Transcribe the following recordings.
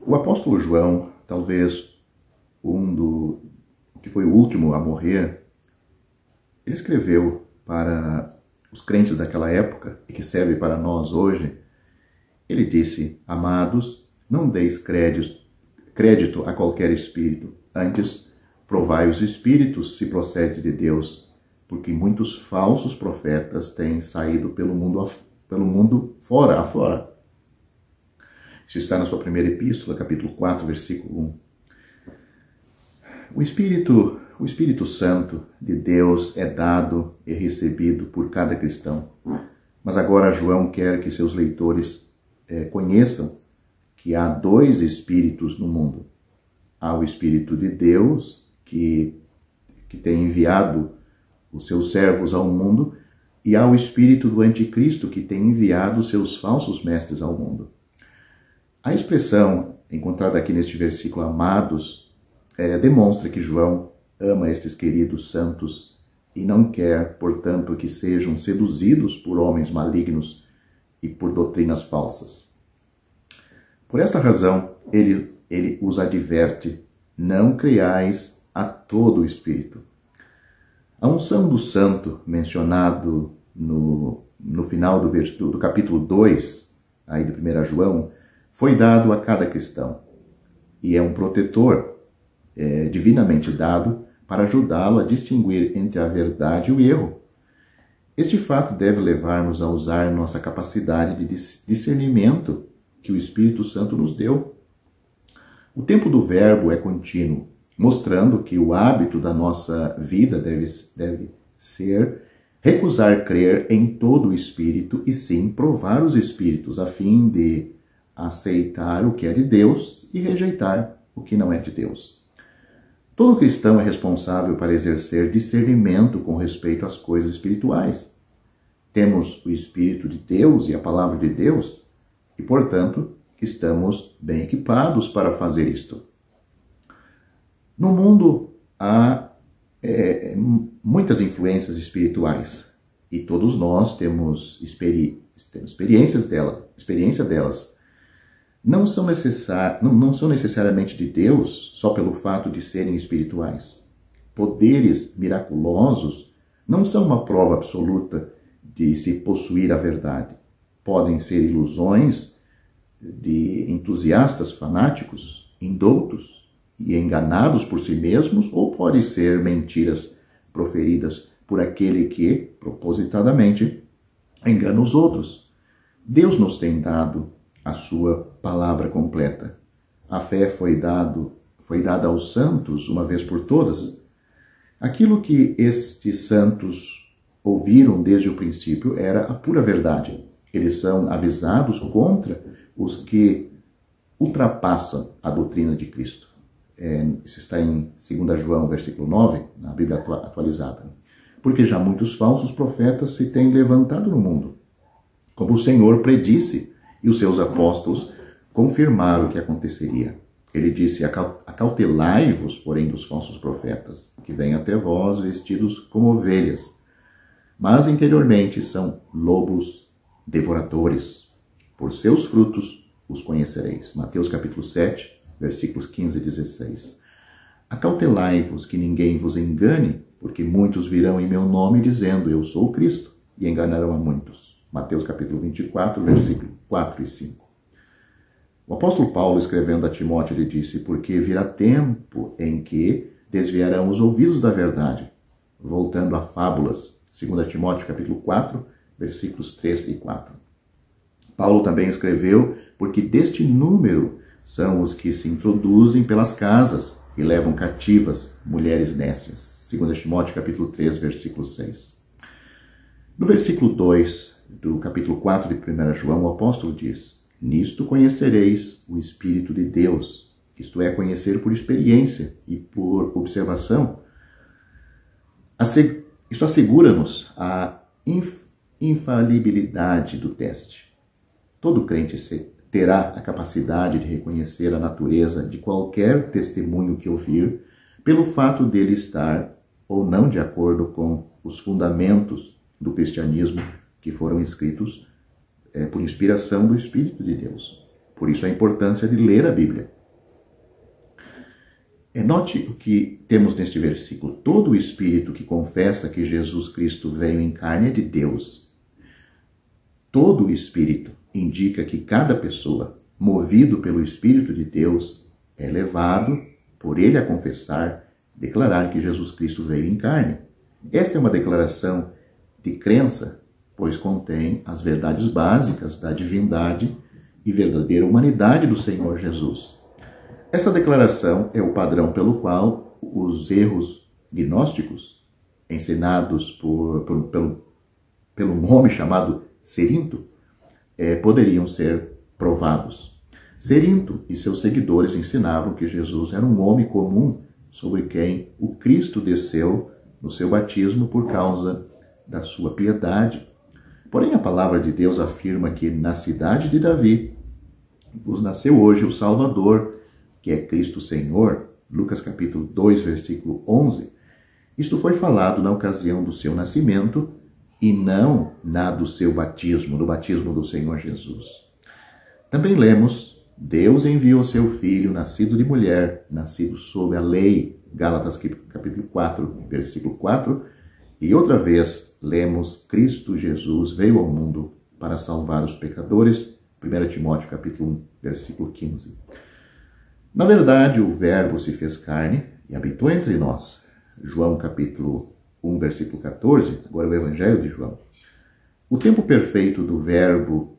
O apóstolo João, talvez que foi o último a morrer, ele escreveu para os crentes daquela época e que serve para nós hoje. Ele disse: amados, não deis crédito a qualquer espírito, antes provai os espíritos se procede de Deus, porque muitos falsos profetas têm saído pelo mundo afora. Isso está na sua primeira epístola, capítulo 4, versículo 1. O Espírito Santo de Deus é dado e recebido por cada cristão. Mas agora João quer que seus leitores conheçam que há dois espíritos no mundo. Há o Espírito de Deus, que tem enviado os seus servos ao mundo, e há o Espírito do Anticristo, que tem enviado seus falsos mestres ao mundo. A expressão encontrada aqui neste versículo, amados, demonstra que João ama estes queridos santos e não quer, portanto, que sejam seduzidos por homens malignos e por doutrinas falsas. Por esta razão, ele os adverte: não creiais a todo o Espírito. A unção do santo, mencionado no final do capítulo 2, aí de 1 João, foi dado a cada cristão. E é um protetor divinamente dado para ajudá-lo a distinguir entre a verdade e o erro. Este fato deve levar-nos a usar nossa capacidade de discernimento que o Espírito Santo nos deu. O tempo do verbo é contínuo, mostrando que o hábito da nossa vida deve ser recusar crer em todo o Espírito e sim provar os Espíritos, a fim de aceitar o que é de Deus e rejeitar o que não é de Deus. Todo cristão é responsável para exercer discernimento com respeito às coisas espirituais. Temos o Espírito de Deus e a Palavra de Deus e, portanto, estamos bem equipados para fazer isto. No mundo há muitas influências espirituais e todos nós temos experiência delas. Não são necessariamente de Deus só pelo fato de serem espirituais. Poderes miraculosos não são uma prova absoluta de se possuir a verdade. Podem ser ilusões de entusiastas fanáticos, indoutos e enganados por si mesmos, ou podem ser mentiras proferidas por aquele que, propositadamente, engana os outros. Deus nos tem dado a sua palavra completa. A fé foi dada aos santos uma vez por todas. Aquilo que estes santos ouviram desde o princípio era a pura verdade. Eles são avisados contra os que ultrapassam a doutrina de Cristo. Isso está em 2 João, versículo 9, na Bíblia atualizada. Porque já muitos falsos profetas se têm levantado no mundo, como o Senhor predisse, e os seus apóstolos confirmaram o que aconteceria. Ele disse: acautelai-vos, porém, dos falsos profetas, que vêm até vós vestidos como ovelhas, mas interiormente são lobos devoradores. Por seus frutos os conhecereis. Mateus capítulo 7, versículos 15 e 16. Acautelai-vos que ninguém vos engane, porque muitos virão em meu nome dizendo: eu sou o Cristo, e enganarão a muitos. Mateus capítulo 24, versículo 4 e 5. O apóstolo Paulo, escrevendo a Timóteo, ele disse: porque virá tempo em que desviarão os ouvidos da verdade, voltando a fábulas. 2 Timóteo capítulo 4, versículos 3 e 4. Paulo também escreveu: porque deste número são os que se introduzem pelas casas e levam cativas mulheres nécias. 2 Timóteo capítulo 3, versículo 6. No versículo 2 do capítulo 4 de 1 João, o apóstolo diz: nisto conhecereis o Espírito de Deus, isto é, conhecer por experiência e por observação. Isso assegura-nos a infalibilidade do teste. Todo crente terá a capacidade de reconhecer a natureza de qualquer testemunho que ouvir, pelo fato dele estar ou não de acordo com os fundamentos do cristianismo que foram escritos por inspiração do Espírito de Deus. Por isso a importância de ler a Bíblia. Note o que temos neste versículo. Todo o espírito que confessa que Jesus Cristo veio em carne é de Deus. Todo o espírito indica que cada pessoa, movido pelo Espírito de Deus, é levado por ele a confessar, declarar que Jesus Cristo veio em carne. Esta é uma declaração de crença, pois contém as verdades básicas da divindade e verdadeira humanidade do Senhor Jesus. Essa declaração é o padrão pelo qual os erros gnósticos, ensinados pelo homem chamado Cerinto, poderiam ser provados. Cerinto e seus seguidores ensinavam que Jesus era um homem comum sobre quem o Cristo desceu no seu batismo por causa da sua piedade. Porém, a palavra de Deus afirma que na cidade de Davi vos nasceu hoje o Salvador, que é Cristo Senhor. Lucas capítulo 2, versículo 11. Isto foi falado na ocasião do seu nascimento e não na do seu batismo, do batismo do Senhor Jesus. Também lemos: Deus enviou seu Filho, nascido de mulher, nascido sob a lei, Gálatas capítulo 4, versículo 4, e outra vez lemos: Cristo Jesus veio ao mundo para salvar os pecadores, 1 Timóteo capítulo 1, versículo 15. Na verdade, o Verbo se fez carne e habitou entre nós. João capítulo 1, versículo 14, agora o Evangelho de João. O tempo perfeito do Verbo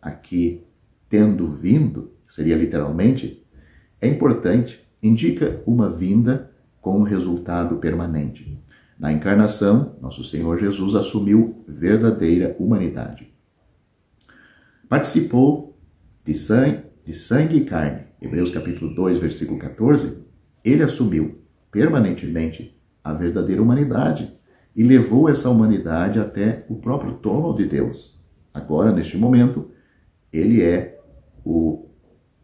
aqui tendo vindo, seria literalmente, é importante, indica uma vinda com um resultado permanente. Na encarnação, nosso Senhor Jesus assumiu verdadeira humanidade. Participou de sangue e carne. Hebreus capítulo 2, versículo 14, ele assumiu permanentemente a verdadeira humanidade e levou essa humanidade até o próprio trono de Deus. Agora, neste momento, ele é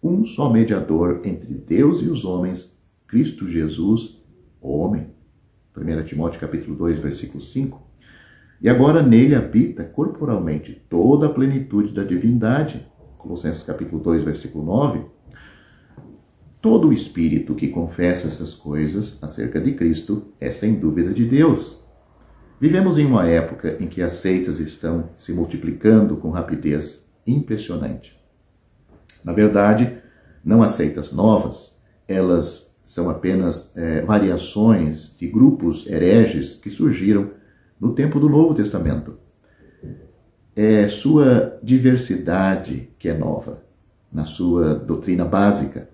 um só mediador entre Deus e os homens, Cristo Jesus, homem. 1 Timóteo capítulo 2, versículo 5. E agora nele habita corporalmente toda a plenitude da divindade. Colossenses capítulo 2, versículo 9. Todo o espírito que confessa essas coisas acerca de Cristo é sem dúvida de Deus. Vivemos em uma época em que as seitas estão se multiplicando com rapidez impressionante. Na verdade, não há seitas novas, elas são apenas variações de grupos hereges que surgiram no tempo do Novo Testamento. É sua diversidade que é nova, na sua doutrina básica.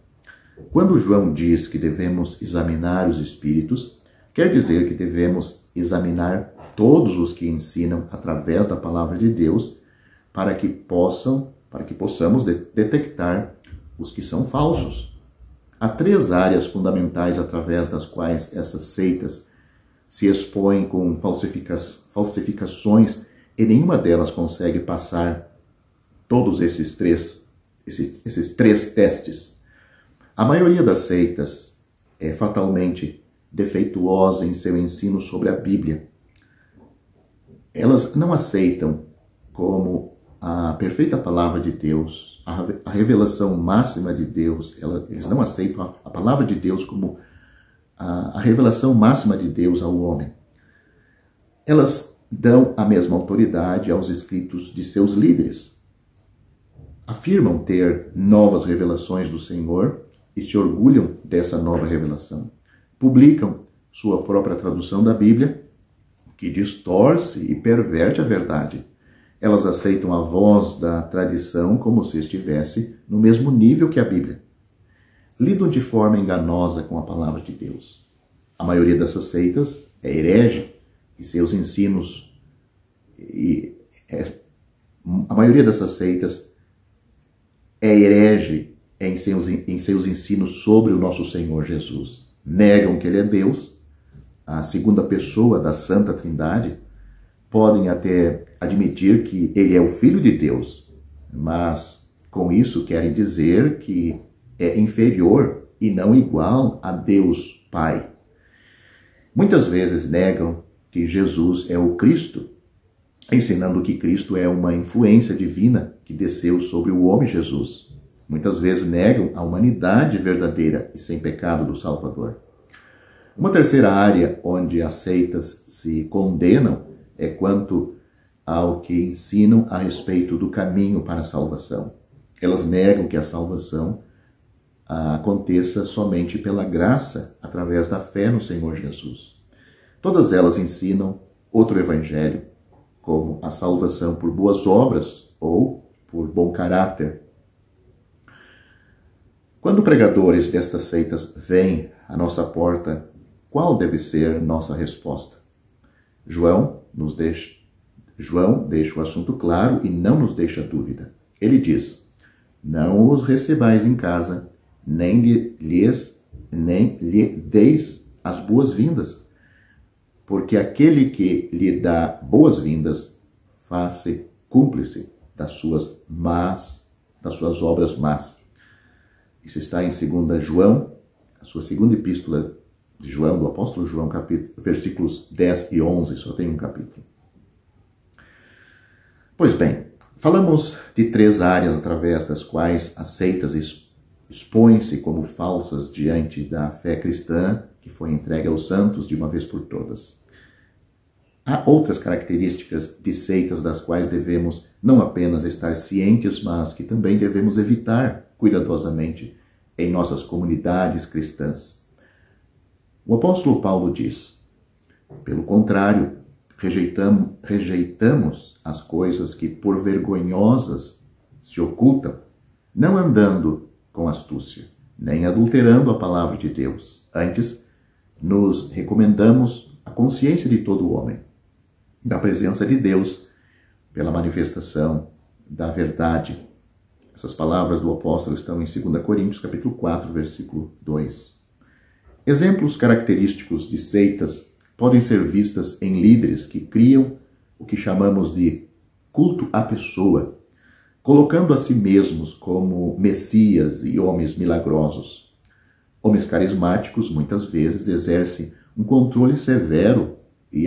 Quando João diz que devemos examinar os espíritos, quer dizer que devemos examinar todos os que ensinam através da palavra de Deus para que possamos detectar os que são falsos. Há 3 áreas fundamentais através das quais essas seitas se expõem com falsificações e nenhuma delas consegue passar todos esses três testes. A maioria das seitas é fatalmente defeituosa em seu ensino sobre a Bíblia. Elas não aceitam como a perfeita palavra de Deus, a revelação máxima de Deus. Eles não aceitam a palavra de Deus como a revelação máxima de Deus ao homem. Elas dão a mesma autoridade aos escritos de seus líderes. Afirmam ter novas revelações do Senhor e se orgulham dessa nova revelação. Publicam sua própria tradução da Bíblia, que distorce e perverte a verdade. Elas aceitam a voz da tradição como se estivesse no mesmo nível que a Bíblia. Lidam de forma enganosa com a palavra de Deus. A maioria dessas seitas é herege e seus ensinos a maioria dessas seitas é herege em seus ensinos sobre o nosso Senhor Jesus. Negam que Ele é Deus, a segunda pessoa da Santa Trindade. Podem até admitir que Ele é o Filho de Deus, mas com isso querem dizer que é inferior e não igual a Deus Pai. Muitas vezes negam que Jesus é o Cristo, ensinando que Cristo é uma influência divina que desceu sobre o homem Jesus. Muitas vezes negam a humanidade verdadeira e sem pecado do Salvador. Uma terceira área onde as seitas se condenam é quanto ao que ensinam a respeito do caminho para a salvação. Elas negam que a salvação aconteça somente pela graça, através da fé no Senhor Jesus. Todas elas ensinam outro evangelho, como a salvação por boas obras ou por bom caráter. Quando pregadores destas seitas vêm à nossa porta, qual deve ser nossa resposta? João deixa o assunto claro e não nos deixa dúvida. Ele diz: não os recebais em casa, nem lhe deis as boas-vindas, porque aquele que lhe dá boas-vindas faz-se cúmplice das suas obras más. Isso está em 2 João, a sua segunda epístola de João, do apóstolo João, versículos 10 e 11, só tem um capítulo. Pois bem, falamos de 3 áreas através das quais as seitas expõem-se como falsas diante da fé cristã que foi entregue aos santos de uma vez por todas. Há outras características de seitas das quais devemos não apenas estar cientes, mas que também devemos evitar cuidadosamente em nossas comunidades cristãs. O apóstolo Paulo diz: pelo contrário, rejeitamos as coisas que por vergonhosas se ocultam, não andando com astúcia, nem adulterando a palavra de Deus. Antes, nos recomendamos a consciência de todo homem, da presença de Deus, pela manifestação da verdade. Essas palavras do apóstolo estão em 2 Coríntios, capítulo 4, versículo 2. Exemplos característicos de seitas podem ser vistas em líderes que criam o que chamamos de culto à pessoa, colocando a si mesmos como messias e homens milagrosos. Homens carismáticos, muitas vezes, exercem um controle severo e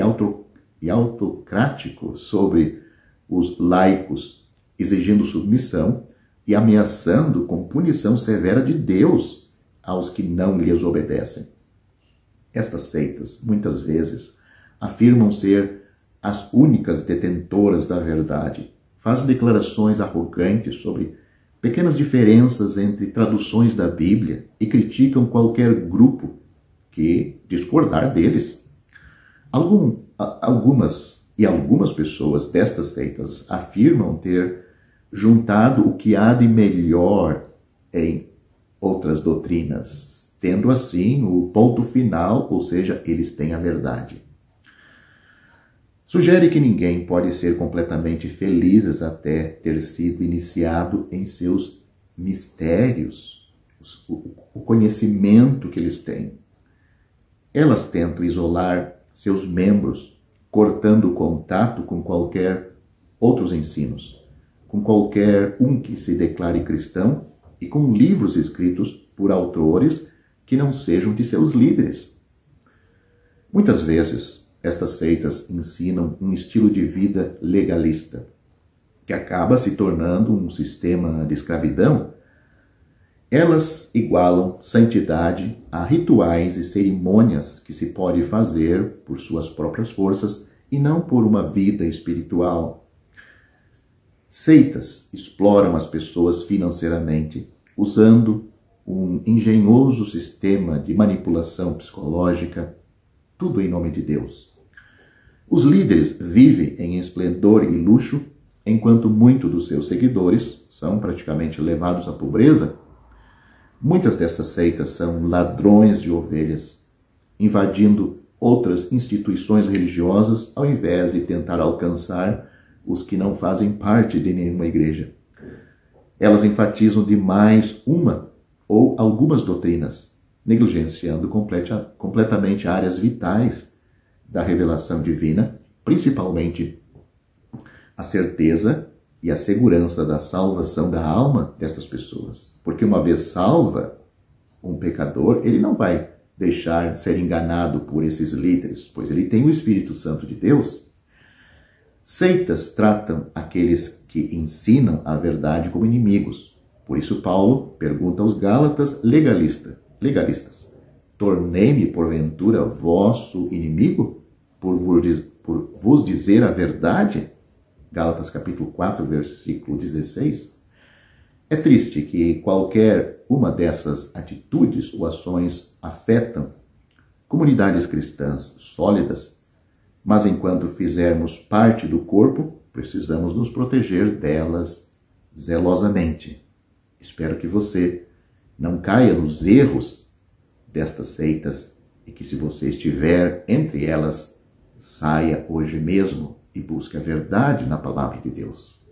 autocrático sobre os laicos, exigindo submissão e ameaçando com punição severa de Deus aos que não lhes obedecem. Estas seitas, muitas vezes, afirmam ser as únicas detentoras da verdade, fazem declarações arrogantes sobre pequenas diferenças entre traduções da Bíblia e criticam qualquer grupo que discordar deles. Algumas pessoas destas seitas afirmam ter juntado o que há de melhor em outras doutrinas, tendo assim o ponto final, ou seja, eles têm a verdade. Sugere que ninguém pode ser completamente feliz até ter sido iniciado em seus mistérios, o conhecimento que eles têm. Elas tentam isolar seus membros, cortando o contato com qualquer outros ensinos, com qualquer um que se declare cristão e com livros escritos por autores que não sejam de seus líderes. Muitas vezes, estas seitas ensinam um estilo de vida legalista, que acaba se tornando um sistema de escravidão. Elas igualam santidade a rituais e cerimônias que se pode fazer por suas próprias forças e não por uma vida espiritual. Seitas exploram as pessoas financeiramente, usando um engenhoso sistema de manipulação psicológica, tudo em nome de Deus. Os líderes vivem em esplendor e luxo, enquanto muitos dos seus seguidores são praticamente levados à pobreza. Muitas dessas seitas são ladrões de ovelhas, invadindo outras instituições religiosas ao invés de tentar alcançar os que não fazem parte de nenhuma igreja. Elas enfatizam demais uma ou algumas doutrinas, negligenciando completamente áreas vitais da revelação divina, principalmente a certeza e a segurança da salvação da alma destas pessoas. Porque uma vez salva um pecador, ele não vai deixar ser enganado por esses líderes, pois ele tem o Espírito Santo de Deus. Seitas tratam aqueles que ensinam a verdade como inimigos. Por isso Paulo pergunta aos Gálatas legalistas: tornei-me porventura vosso inimigo por vos dizer a verdade? Gálatas capítulo 4, versículo 16. É triste que qualquer uma dessas atitudes ou ações afetam comunidades cristãs sólidas, mas enquanto fizermos parte do corpo, precisamos nos proteger delas zelosamente. Espero que você não caia nos erros destas seitas e que, se você estiver entre elas, saia hoje mesmo e busque a verdade na palavra de Deus.